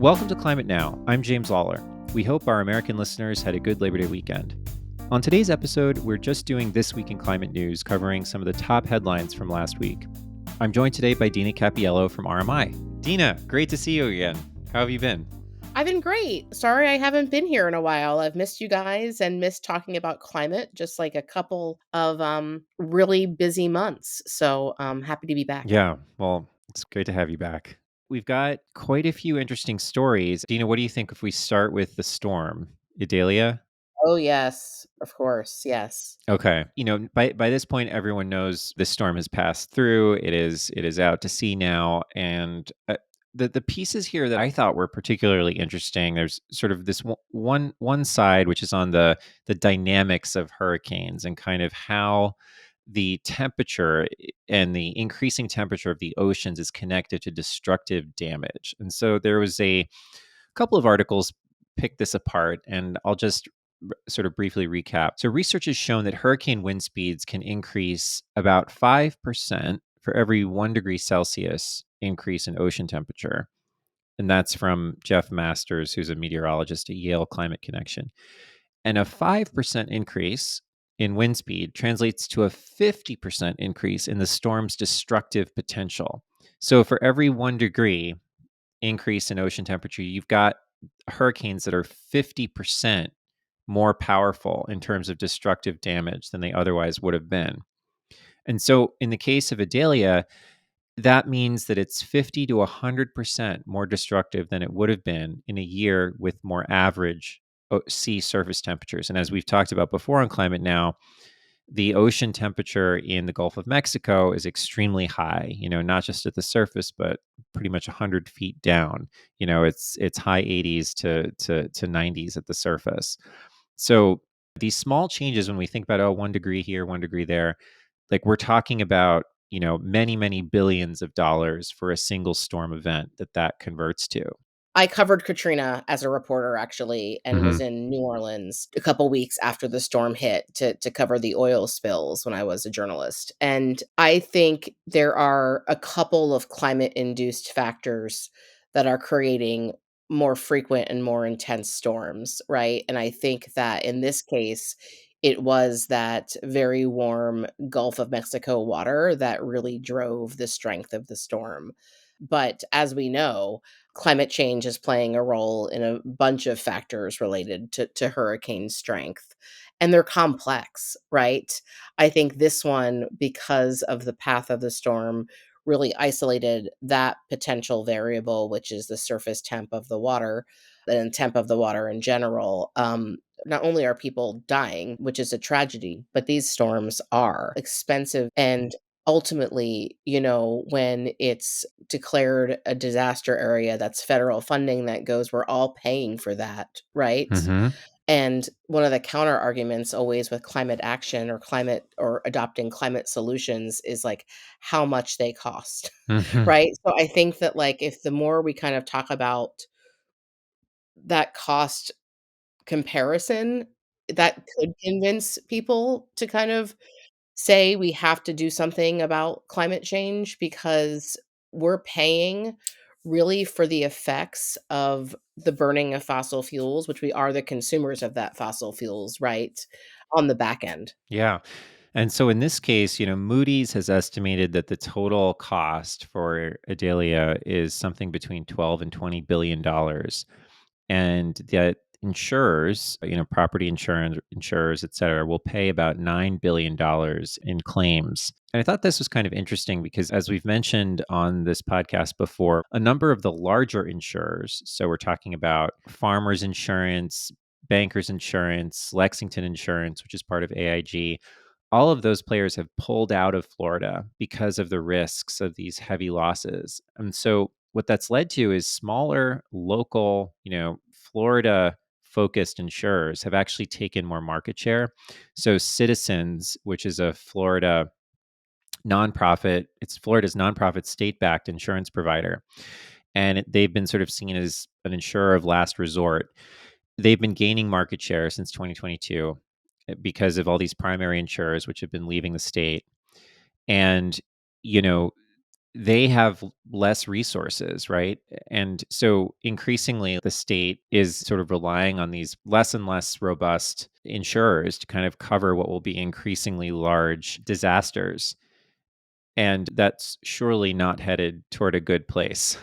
Welcome to Climate Now. I'm James Lawler. We hope our American listeners had a good Labor Day weekend. On today's episode, we're just doing This Week in Climate News, covering some of the top headlines from last week. I'm joined today by Dina Cappiello from RMI. Dina, great to see you again. How have you been? I've been great. Sorry I haven't been here in a while. I've missed you guys and missed talking about climate, just like a couple of really busy months. So I'm happy to be back. Yeah, well, it's great to have you back. We've got quite a few interesting stories. Dina, what do you think if we start with the storm, Idalia? Oh, yes, of course. Yes. Okay. By this point, everyone knows this storm has passed through. It is out to sea now, and the pieces here that I thought were particularly interesting. There's sort of this one side, which is on the dynamics of hurricanes and kind of how the temperature and the increasing temperature of the oceans is connected to destructive damage. And so there was a couple of articles pick this apart, and I'll just sort of briefly recap. So, research has shown that hurricane wind speeds can increase about 5% for every 1 degree Celsius increase in ocean temperature. And that's from Jeff Masters, who's a meteorologist at Yale Climate Connection. And a 5% increase in wind speed translates to a 50% increase in the storm's destructive potential. So, for every 1 degree increase in ocean temperature, you've got hurricanes that are 50% more powerful in terms of destructive damage than they otherwise would have been. And so in the case of Idalia, that means that it's 50 to 100% more destructive than it would have been in a year with more average sea surface temperatures. And as we've talked about before on Climate Now, the ocean temperature in the Gulf of Mexico is extremely high, not just at the surface, but pretty much 100 feet down. It's high 80s to 90s at the surface. So these small changes, when we think about, 1 degree here, 1 degree there, like we're talking about, many, many billions of dollars for a single storm event that converts to. I covered Katrina as a reporter, actually, and Hmm. was in New Orleans a couple weeks after the storm hit to cover the oil spills when I was a journalist. And I think there are a couple of climate-induced factors that are creating more frequent and more intense storms, right? And I think that in this case, it was that very warm Gulf of Mexico water that really drove the strength of the storm. But as we know, climate change is playing a role in a bunch of factors related to hurricane strength. And they're complex, right? I think this one, because of the path of the storm, really isolated that potential variable, which is the surface temp of the water and temp of the water in general. Not only are people dying, which is a tragedy, but these storms are expensive. And ultimately, when it's declared a disaster area, that's federal funding that goes, we're all paying for that, right? Hmm. And one of the counter arguments always with climate action or climate or adopting climate solutions is like how much they cost, Hmm. right? So I think that like if the more we kind of talk about that cost comparison, that could convince people to kind of say we have to do something about climate change because we're paying really for the effects of the burning of fossil fuels, which we are the consumers of that fossil fuels, right, on the back end. Yeah. And so in this case, Moody's has estimated that the total cost for Idalia is something between 12 and $20 billion, and that insurers, property insurers, et cetera, will pay about $9 billion in claims. And I thought this was kind of interesting because, as we've mentioned on this podcast before, a number of the larger insurers, so we're talking about Farmers Insurance, Bankers Insurance, Lexington Insurance, which is part of AIG, all of those players have pulled out of Florida because of the risks of these heavy losses. And so what that's led to is smaller local, Florida focused insurers have actually taken more market share. So Citizens, which is a Florida nonprofit, it's Florida's nonprofit state-backed insurance provider, and they've been sort of seen as an insurer of last resort. They've been gaining market share since 2022 because of all these primary insurers which have been leaving the state. And, you know, they have less resources, right? And so increasingly, the state is sort of relying on these less and less robust insurers to kind of cover what will be increasingly large disasters. And that's surely not headed toward a good place.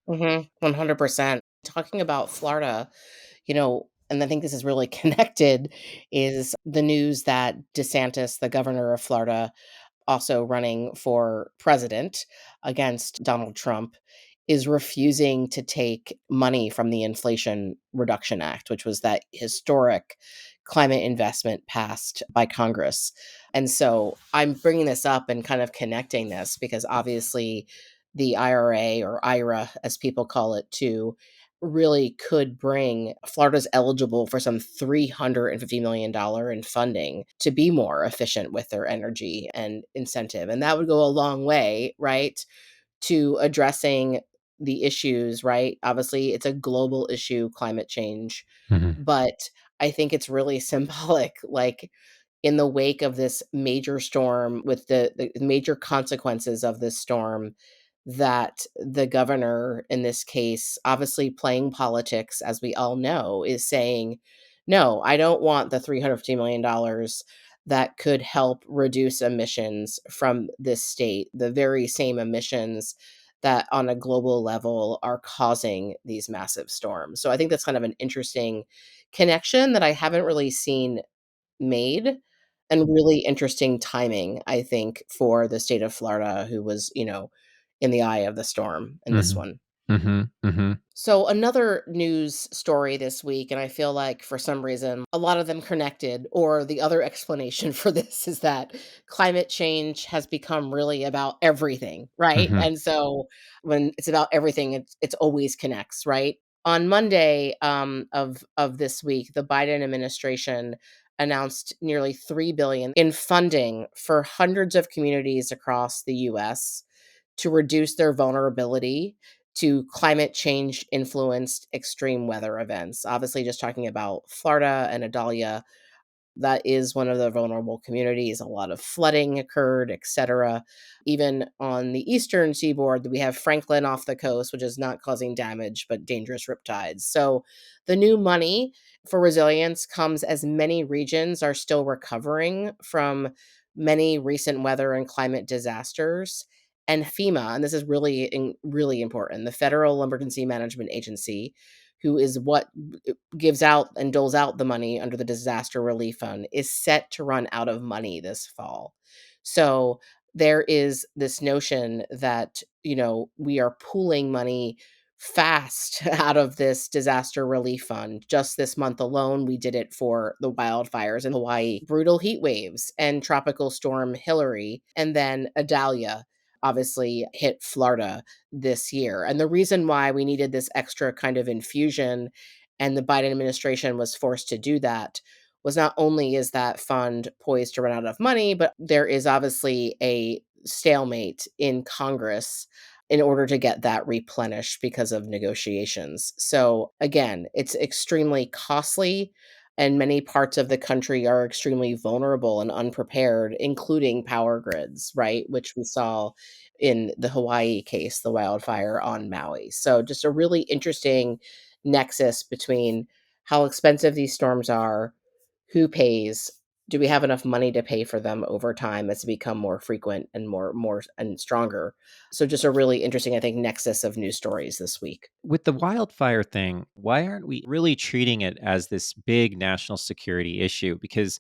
100%. Talking about Florida, and I think this is really connected, is the news that DeSantis, the governor of Florida, also running for president against Donald Trump, is refusing to take money from the Inflation Reduction Act, which was that historic climate investment passed by Congress. And so I'm bringing this up and kind of connecting this because obviously the IRA, or IRA as people call it too, really could bring Florida's eligible for some $350 million in funding to be more efficient with their energy and incentive. And that would go a long way, right, to addressing the issues, right? Obviously, it's a global issue, climate change, Mhm. but I think it's really symbolic, like in the wake of this major storm, with the major consequences of this storm, that the governor in this case, obviously playing politics, as we all know, is saying, no, I don't want the $350 million that could help reduce emissions from this state, the very same emissions that on a global level are causing these massive storms. So I think that's kind of an interesting connection that I haven't really seen made, and really interesting timing, I think, for the state of Florida, who was, in the eye of the storm in this Mhm. one. Mhm. Mhm. So another news story this week, and I feel like for some reason a lot of them connected, or the other explanation for this is that climate change has become really about everything, right? Mhm. And so when it's about everything, it's always connects, right? On Monday of this week, the Biden administration announced nearly 3 billion in funding for hundreds of communities across the US to reduce their vulnerability to climate change influenced extreme weather events. Obviously, just talking about Florida and Adalia, that is one of the vulnerable communities. A lot of flooding occurred, etc. Even on the eastern seaboard, we have Franklin off the coast, which is not causing damage but dangerous riptides. So the new money for resilience comes as many regions are still recovering from many recent weather and climate disasters. And FEMA, and this is really important, the Federal Emergency Management Agency, who is what gives out and doles out the money under the disaster relief fund, is set to run out of money this fall. So there is this notion that, we are pooling money fast out of this disaster relief fund. Just this month alone, we did it for the wildfires in Hawaii, brutal heat waves, and tropical storm Hillary, and then Adalia obviously hit Florida this year. And the reason why we needed this extra kind of infusion, and the Biden administration was forced to do that, was not only is that fund poised to run out of money, but there is obviously a stalemate in Congress in order to get that replenished because of negotiations. So again, it's extremely costly, and many parts of the country are extremely vulnerable and unprepared, including power grids, right? Which we saw in the Hawaii case, the wildfire on Maui. So just a really interesting nexus between how expensive these storms are, who pays, do we have enough money to pay for them over time as they become more frequent and more and stronger. So just a really interesting, I think, nexus of news stories this week. With the wildfire thing, why aren't we really treating it as this big national security issue? Because,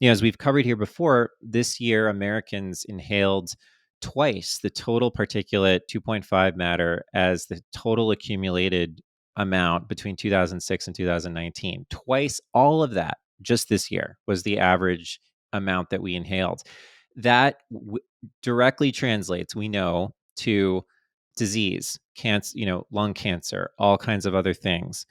as we've covered here before, this year Americans inhaled twice the total particulate 2.5 matter as the total accumulated amount between 2006 and 2019. Twice all of that just this year was the average amount that we inhaled. That directly translates, we know, to disease, cancer, lung cancer, all kinds of other things.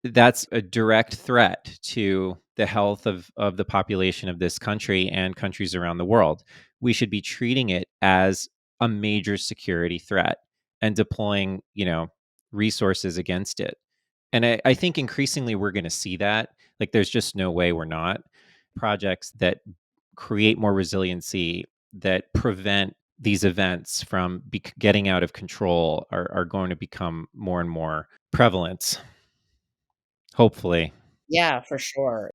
That's a direct threat to the health of the population of this country and countries around the world. We should be treating it as a major security threat and deploying, resources against it. And I think increasingly we're going to see that. Like, there's just no way we're not. Projects that create more resiliency, that prevent these events from getting out of control are going to become more and more prevalent, hopefully. Yeah, for sure.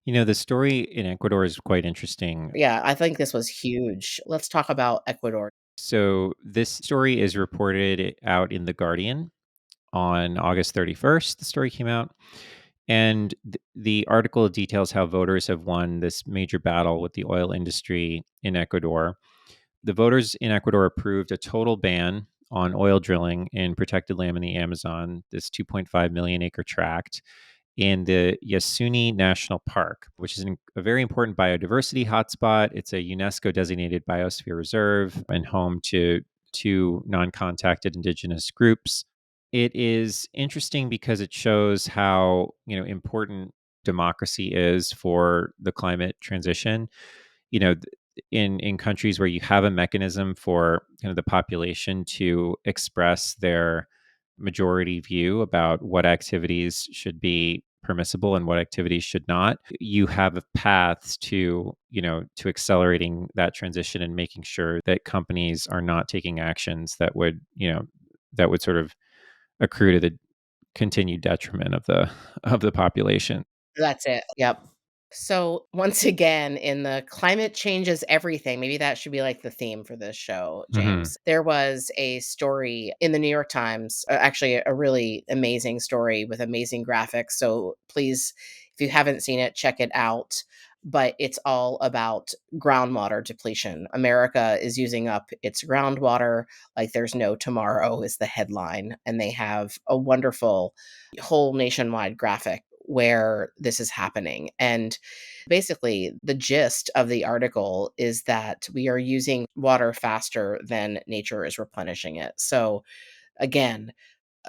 The story in Ecuador is quite interesting. Yeah, I think this was huge. Let's talk about Ecuador. So, this story is reported out in The Guardian on August 31st. The story came out. And the article details how voters have won this major battle with the oil industry in Ecuador. The voters in Ecuador approved a total ban on oil drilling in protected land in the Amazon, this 2.5 million acre tract in the Yasuni National Park, which is a very important biodiversity hotspot. It's a UNESCO designated biosphere reserve and home to two non contacted indigenous groups. It is interesting because it shows how, important democracy is for the climate transition. You know, th- in countries where you have a mechanism for kind of the population to express their majority view about what activities should be permissible and what activities should not, you have paths to, to accelerating that transition and making sure that companies are not taking actions that would, that would sort of accrue to the continued detriment of the population. That's it. Yep. So, once again, in the climate changes everything, maybe that should be like the theme for this show, Hmm. James. There was a story in the New York Times, actually, a really amazing story with amazing graphics. So, please, if you haven't seen it, check it out. But it's all about groundwater depletion. America is using up its groundwater like there's no tomorrow, is the headline. And they have a wonderful whole nationwide graphic where this is happening. And basically, the gist of the article is that we are using water faster than nature is replenishing it. So, again,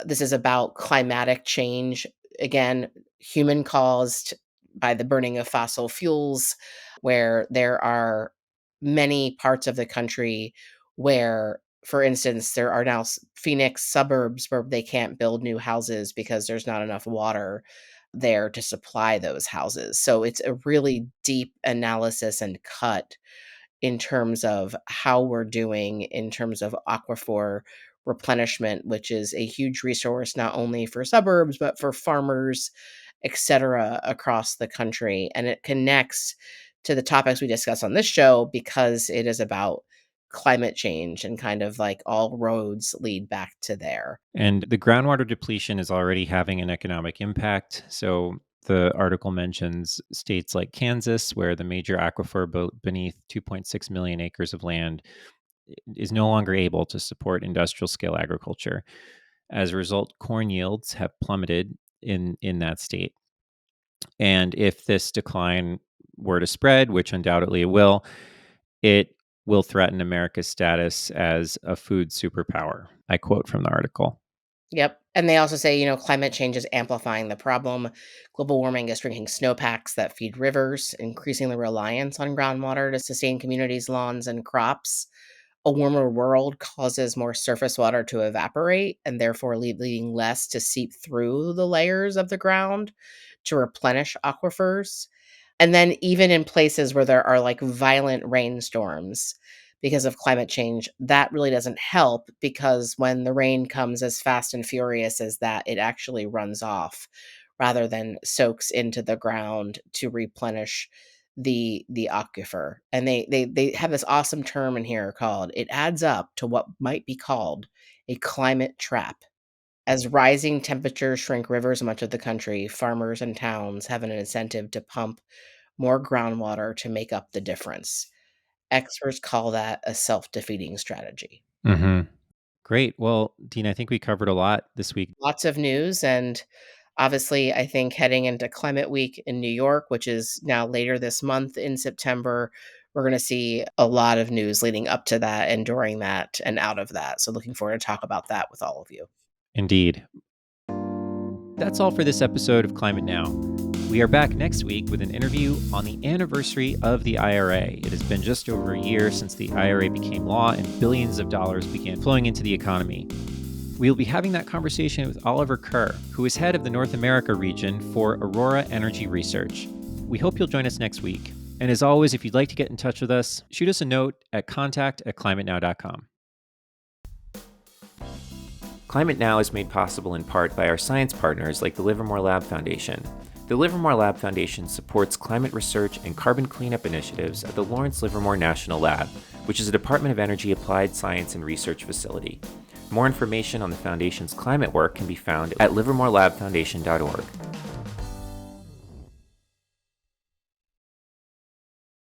this is about climatic change. Again, human caused by the burning of fossil fuels, where there are many parts of the country where, for instance, there are now Phoenix suburbs where they can't build new houses because there's not enough water there to supply those houses. So it's a really deep analysis and cut in terms of how we're doing in terms of aquifer replenishment, which is a huge resource not only for suburbs but for farmers, etc., across the country. And it connects to the topics we discuss on this show because it is about climate change and kind of like all roads lead back to there. And the groundwater depletion is already having an economic impact. So the article mentions states like Kansas, where the major aquifer beneath 2.6 million acres of land is no longer able to support industrial scale agriculture. As a result, corn yields have plummeted in that state. And if this decline were to spread, which undoubtedly it will threaten America's status as a food superpower. I quote from the article. Yep. And they also say, climate change is amplifying the problem. Global warming is shrinking snowpacks that feed rivers, increasing the reliance on groundwater to sustain communities' lawns and crops. A warmer world causes more surface water to evaporate and therefore leaving less to seep through the layers of the ground to replenish aquifers. And then even in places where there are like violent rainstorms because of climate change, that really doesn't help because when the rain comes as fast and furious as that, it actually runs off rather than soaks into the ground to replenish the aquifer. And they have this awesome term in here called it adds up to what might be called a climate trap. As rising temperatures shrink rivers in much of the country, farmers and towns have an incentive to pump more groundwater to make up the difference. Experts call that a self-defeating strategy. Hmm. Great. Well, Dean, I think we covered a lot this week. Lots of news, and obviously, I think heading into Climate Week in New York, which is now later this month in September, we're going to see a lot of news leading up to that and during that and out of that. So, looking forward to talk about that with all of you. Indeed. That's all for this episode of Climate Now. We are back next week with an interview on the anniversary of the IRA. It has been just over a year since the IRA became law and billions of dollars began flowing into the economy. We'll be having that conversation with Oliver Kerr, who is head of the North America region for Aurora Energy Research. We hope you'll join us next week. And as always, if you'd like to get in touch with us, shoot us a note at contact@climatenow.com. Climate Now is made possible in part by our science partners like the Livermore Lab Foundation. The Livermore Lab Foundation supports climate research and carbon cleanup initiatives at the Lawrence Livermore National Lab, which is a Department of Energy applied science and research facility. More information on the Foundation's climate work can be found at livermorelabfoundation.org.